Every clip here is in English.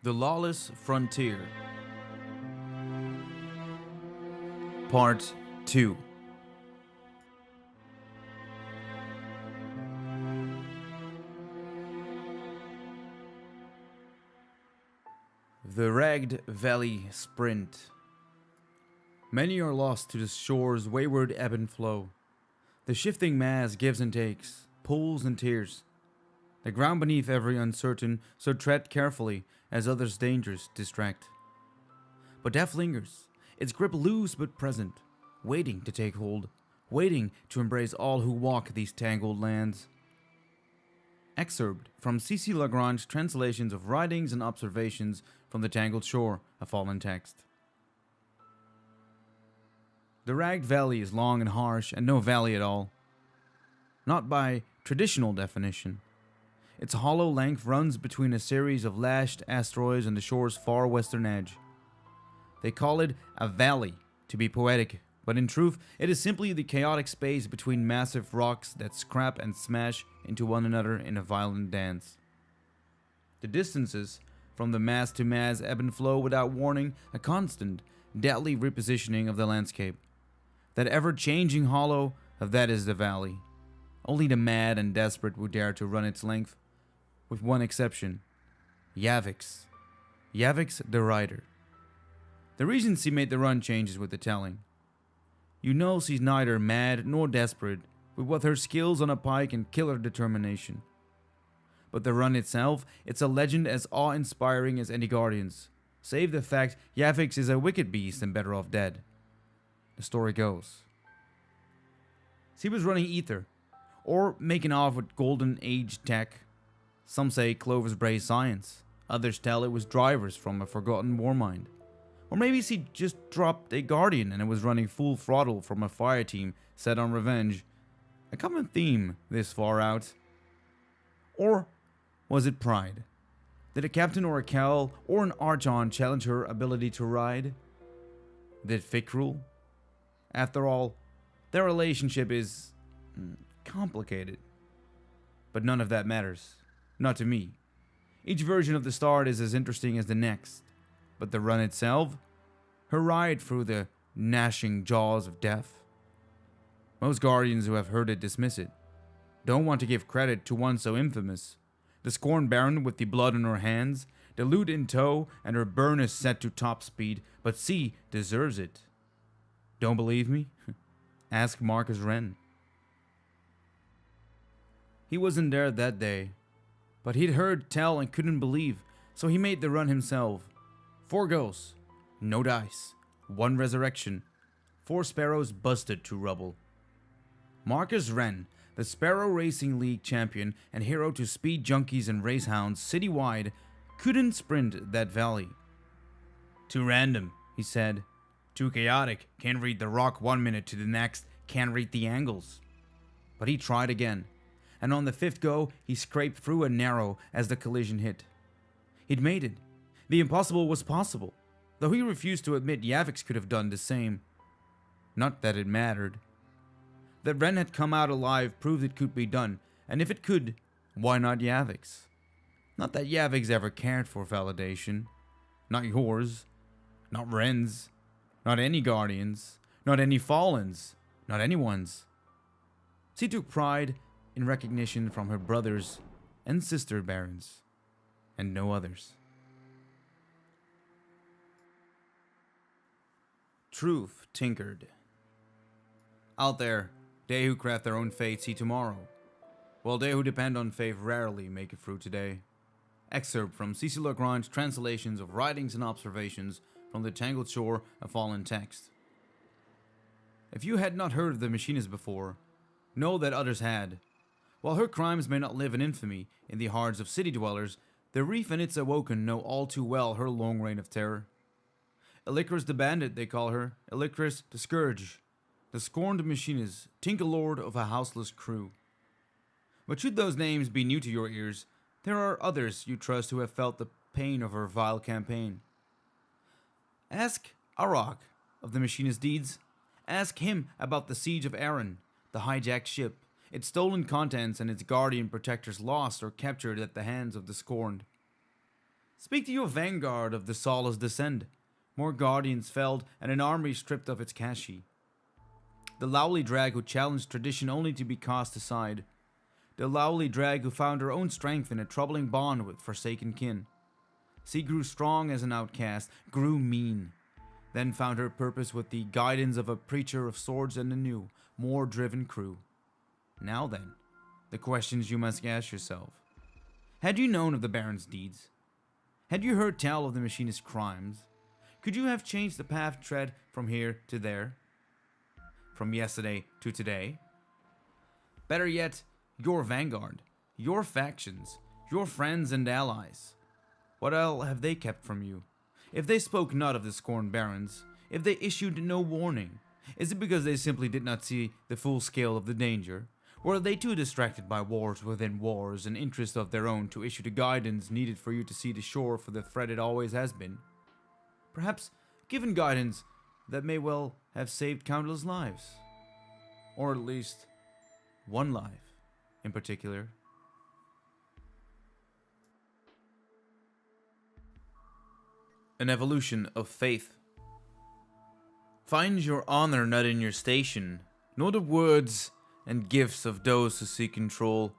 The Lawless Frontier, Part 2. The Ragged Valley Sprint. Many are lost to the shore's wayward ebb and flow. The shifting mass gives and takes, pulls and tears. The ground beneath every uncertain, so tread carefully, as others' dangers distract. But death lingers, its grip loose but present, waiting to take hold, waiting to embrace all who walk these tangled lands. Excerpt from C.C. Lagrange's translations of writings and observations from the tangled shore, a fallen text. The Ragged Valley is long and harsh and no valley at all. Not by traditional definition. Its hollow length runs between a series of lashed asteroids on the shore's far western edge. They call it a valley to be poetic, but in truth, it is simply the chaotic space between massive rocks that scrap and smash into one another in a violent dance. The distances from the mass to mass ebb and flow without warning, a constant, deadly repositioning of the landscape. That ever-changing hollow, of that is the valley. Only the mad and desperate would dare to run its length, with one exception. Yavix. Yavix the rider. The Regency made the run changes with the telling. You know she's neither mad nor desperate, with what her skills on a pike and killer determination. But the run itself, it's a legend as awe-inspiring as any Guardians, save the fact Yavix is a wicked beast and better off dead. The story goes. She was running ether, or making off with golden age tech. Some say Clovis Bray science, others tell it was drivers from a forgotten warmind. Or maybe she just dropped a Guardian and it was running full throttle from a fire team set on revenge. A common theme this far out. Or was it pride? Did a captain or a Cal or an Archon challenge her ability to ride? Did Fick rule? After all, their relationship is complicated. But none of that matters. Not to me. Each version of the start is as interesting as the next. But the run itself? Her ride through the gnashing jaws of death? Most Guardians who have heard it dismiss it. Don't want to give credit to one so infamous. The Scorned Baron with the blood on her hands, the loot in tow, and her burn is set to top speed, but she deserves it. Don't believe me? Ask Marcus Wren. He wasn't there that day, but he'd heard tell and couldn't believe, so he made the run himself. 4 ghosts, no dice, 1 resurrection, 4 sparrows busted to rubble. Marcus Wren, the Sparrow Racing League champion and hero to speed junkies and race hounds citywide, couldn't sprint that valley. Too random, he said. Too chaotic, can't read the rock 1 minute to the next, can't read the angles. But he tried again, and on the 5th go, he scraped through a narrow as the collision hit. He'd made it. The impossible was possible, though he refused to admit Yavix could have done the same. Not that it mattered. That Wren had come out alive proved it could be done, and if it could, why not Yavix? Not that Yavix ever cared for validation. Not yours. Not Wren's. Not any Guardians. Not any Fallens. Not anyone's. She took pride in recognition from her brothers and sister barons, and no others. Truth tinkered. Out there, they who craft their own fate see tomorrow, while they who depend on faith rarely make it through today. Excerpt from C.C. Lagrange's translations of writings and observations from the tangled shore, a fallen text. If you had not heard of the machinist before, know that others had. While her crimes may not live in infamy in the hearts of city dwellers, the reef and its awoken know all too well her long reign of terror. Elicris the Bandit, they call her, Elicris the Scourge, the scorned machinist, tinker lord of a houseless crew. But should those names be new to your ears, there are others you trust who have felt the pain of her vile campaign. Ask Arok of the machinist's deeds. Ask him about the siege of Aaron, the hijacked ship, its stolen contents and its guardian protectors lost or captured at the hands of the Scorned. Speak to your vanguard of the Sawless descent. More guardians felled and an army stripped of its Kashi. The lowly drag who challenged tradition only to be cast aside. The lowly drag who found her own strength in a troubling bond with forsaken kin. She grew strong as an outcast, grew mean, then found her purpose with the guidance of a preacher of swords and a new, more driven crew. Now then, the questions you must ask yourself. Had you known of the Baron's deeds? Had you heard tell of the machinist's crimes? Could you have changed the path tread from here to there? From yesterday to today? Better yet, your vanguard, your factions, your friends and allies. What all have they kept from you? If they spoke not of the scorned barons, if they issued no warning, is it because they simply did not see the full scale of the danger? Or are they too distracted by wars within wars and interests of their own to issue the guidance needed for you to see the shore for the threat it always has been? Perhaps given guidance that may well have saved countless lives. Or at least one life in particular. An evolution of faith. Find your honor not in your station, nor the words and gifts of those who seek control,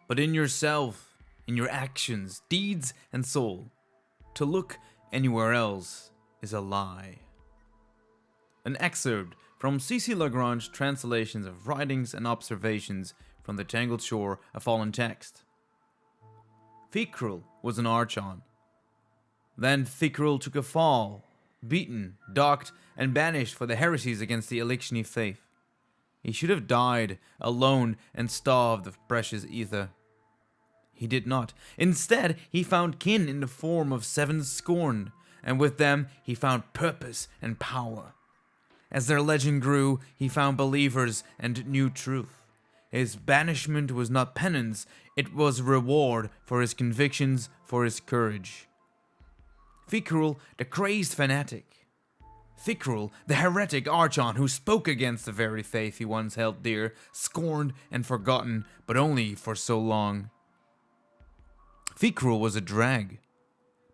but in yourself, in your actions, deeds, and soul. To look anywhere else is a lie. An excerpt from C.C. Lagrange's translations of writings and observations from the Tangled Shore, a fallen text. Fickrul was an archon. Then Fickrul took a fall, beaten, docked, and banished for the heresies against the Eliksni faith. He should have died, alone and starved of precious ether. He did not. Instead, he found kin in the form of 7 scorned, and with them he found purpose and power. As their legend grew, he found believers and knew truth. His banishment was not penance, it was reward for his convictions, for his courage. Fickrul, the crazed fanatic. Fickrul, the heretic archon who spoke against the very faith he once held dear, scorned and forgotten, but only for so long. Fickrul was a drag.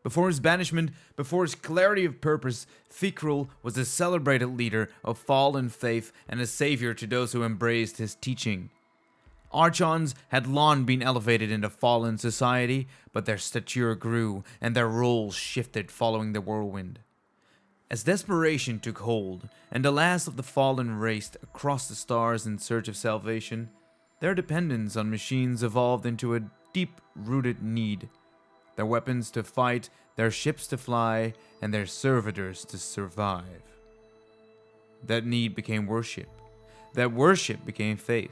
Before his banishment, before his clarity of purpose, Fickrul was a celebrated leader of fallen faith and a savior to those who embraced his teaching. Archons had long been elevated into fallen society, but their stature grew and their roles shifted following the whirlwind. As desperation took hold, and the last of the fallen raced across the stars in search of salvation, their dependence on machines evolved into a deep-rooted need. Their weapons to fight, their ships to fly, and their servitors to survive. That need became worship. That worship became faith.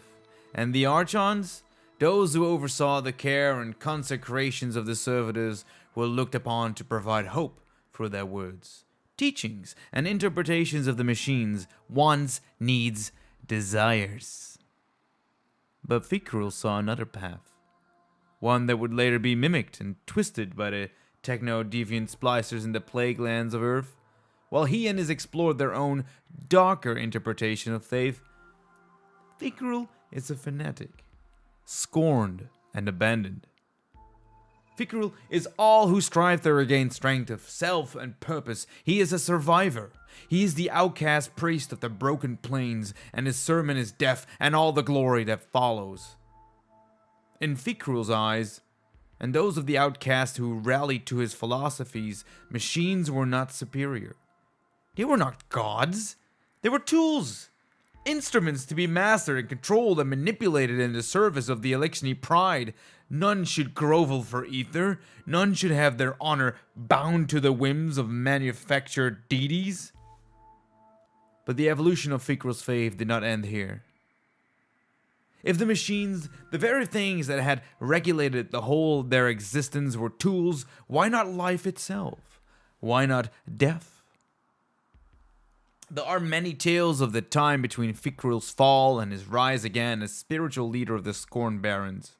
And the archons, those who oversaw the care and consecrations of the servitors, were looked upon to provide hope through their words, teachings, and interpretations of the machines, wants, needs, desires. But Fickrul saw another path, one that would later be mimicked and twisted by the techno-deviant splicers in the plague lands of Earth. While he and his explored their own darker interpretation of faith, Fickrul is a fanatic, scorned and abandoned. Fickrul is all who strive to regain strength of self and purpose. He is a survivor. He is the outcast priest of the broken plains, and his sermon is death and all the glory that follows. In Fickrul's eyes, and those of the outcast who rallied to his philosophies, machines were not superior. They were not gods. They were tools. Instruments to be mastered and controlled and manipulated in the service of the Eliksni pride. None should grovel for ether. None should have their honor bound to the whims of manufactured deities. But the evolution of Fickrul's faith did not end here. If the machines, the very things that had regulated the whole of their existence, were tools, why not life itself? Why not death? There are many tales of the time between Fickrul's fall and his rise again as spiritual leader of the Scorned Barons.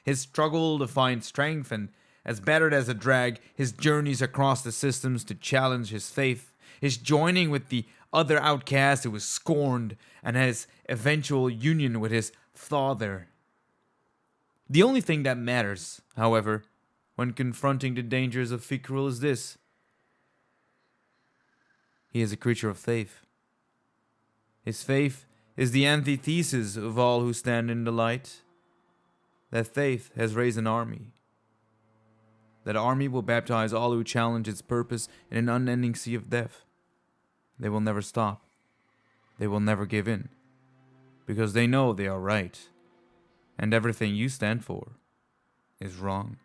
His struggle to find strength and, as battered as a drag, his journeys across the systems to challenge his faith, his joining with the other outcast who was scorned, and his eventual union with his father. The only thing that matters, however, when confronting the dangers of Fickrul is this: he is a creature of faith. His faith is the antithesis of all who stand in the light. That faith has raised an army. That army will baptize all who challenge its purpose in an unending sea of death. They will never stop. They will never give in. Because they know they are right. And everything you stand for is wrong.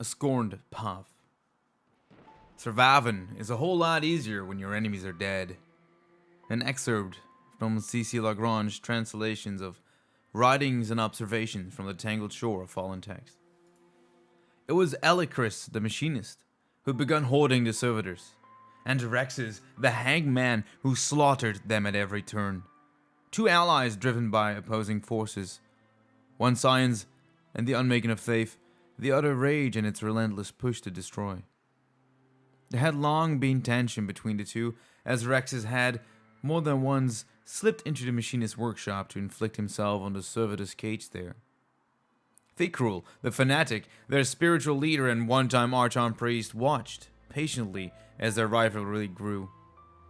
A Scorned Path. Surviving is a whole lot easier when your enemies are dead. An excerpt from C.C. Lagrange's translations of Writings and Observations from the Tangled Shore of Fallen Text. It was Elicris, the machinist, who begun hoarding the servitors, and Rexes, the hangman, who slaughtered them at every turn. Two allies driven by opposing forces. One science and the unmaking of faith, the other rage and its relentless push to destroy. There had long been tension between the two, as Rexes had, more than once, slipped into the machinist's workshop to inflict himself on the servitor's cage there. Fickrul, the fanatic, their spiritual leader and one-time archon-priest, watched patiently as their rivalry grew.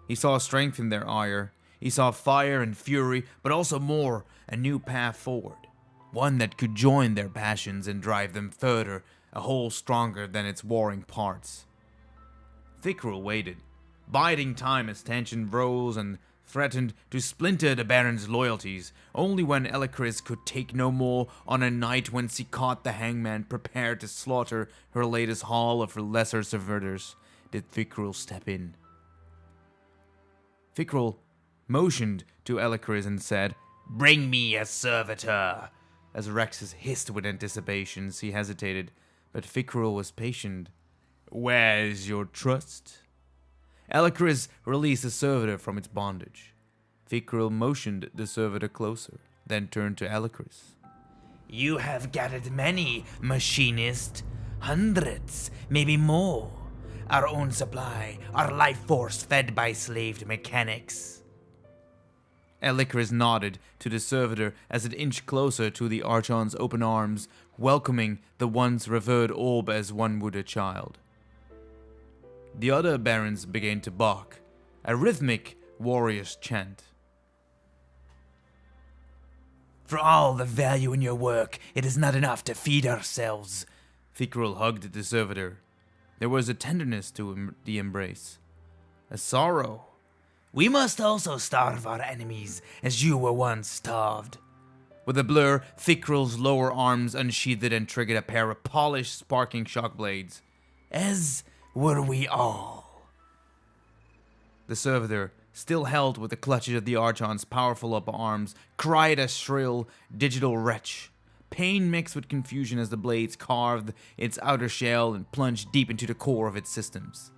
He saw strength in their ire. He saw fire and fury, but also more, a new path forward. One that could join their passions and drive them further, a whole stronger than its warring parts. Fickrul waited, biding time as tension rose and threatened to splinter the Baron's loyalties. Only when Elicris could take no more, on a night when she caught the hangman prepared to slaughter her latest haul of her lesser servitors, did Fickrul step in. Fickrul motioned to Elicris and said, "Bring me a servitor." As Rexes hissed with anticipation, she hesitated, but Fickrul was patient. "Where is your trust?" Elicris released the servitor from its bondage. Fickrul motioned the servitor closer, then turned to Elicris. "You have gathered many, machinist. Hundreds, maybe more. Our own supply, our life force fed by slaved mechanics." Elicris nodded to the servitor as it inched closer to the Archon's open arms, welcoming the once revered orb as one would a child. The other barons began to bark, a rhythmic warrior's chant. "For all the value in your work, it is not enough to feed ourselves." Fickrul hugged the servitor. There was a tenderness to the embrace, a sorrow. "We must also starve our enemies, as you were once starved." With a blur, Fickrul's lower arms unsheathed and triggered a pair of polished, sparking shock blades. "As were we all." The servitor, still held with the clutches of the Archon's powerful upper arms, cried a shrill, digital retch. Pain mixed with confusion as the blades carved its outer shell and plunged deep into the core of its systems.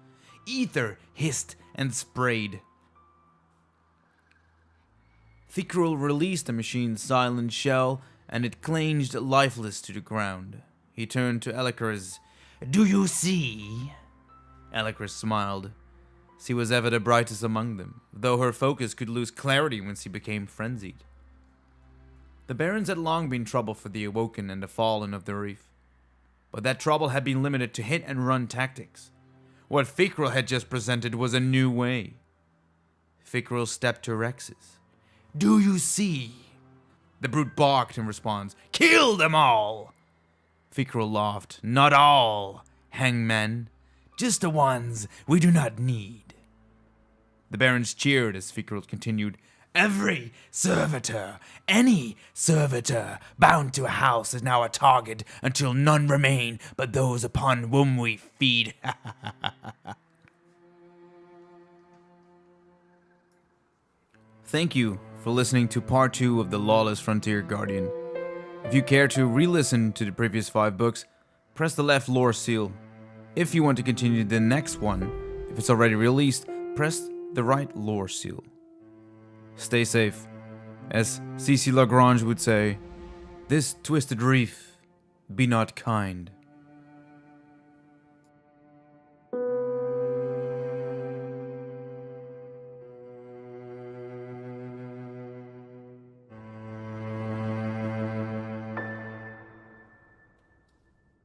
Ether hissed and sprayed. Fickrul released the machine's silent shell, and it clinged lifeless to the ground. He turned to Elicris. "Do you see?" Elicris smiled. She was ever the brightest among them, though her focus could lose clarity when she became frenzied. The barons had long been trouble for the awoken and the fallen of the reef, but that trouble had been limited to hit-and-run tactics. What Fickrul had just presented was a new way. Fickrul stepped to Rexes. "Do you see?" The brute barked in response. "Kill them all!" Fickrul laughed. "Not all, hangman. Just the ones we do not need." The barons cheered as Fickrul continued. "Every servitor, any servitor, bound to a house is now a target until none remain but those upon whom we feed." Thank you for listening to part 2 of the Lawless Frontier Guardian. If you care to re-listen to the previous 5 books, press the left lore seal. If you want to continue the next one, if it's already released, press the right lore seal. Stay safe. As C.C. Lagrange would say, "This twisted reef, be not kind."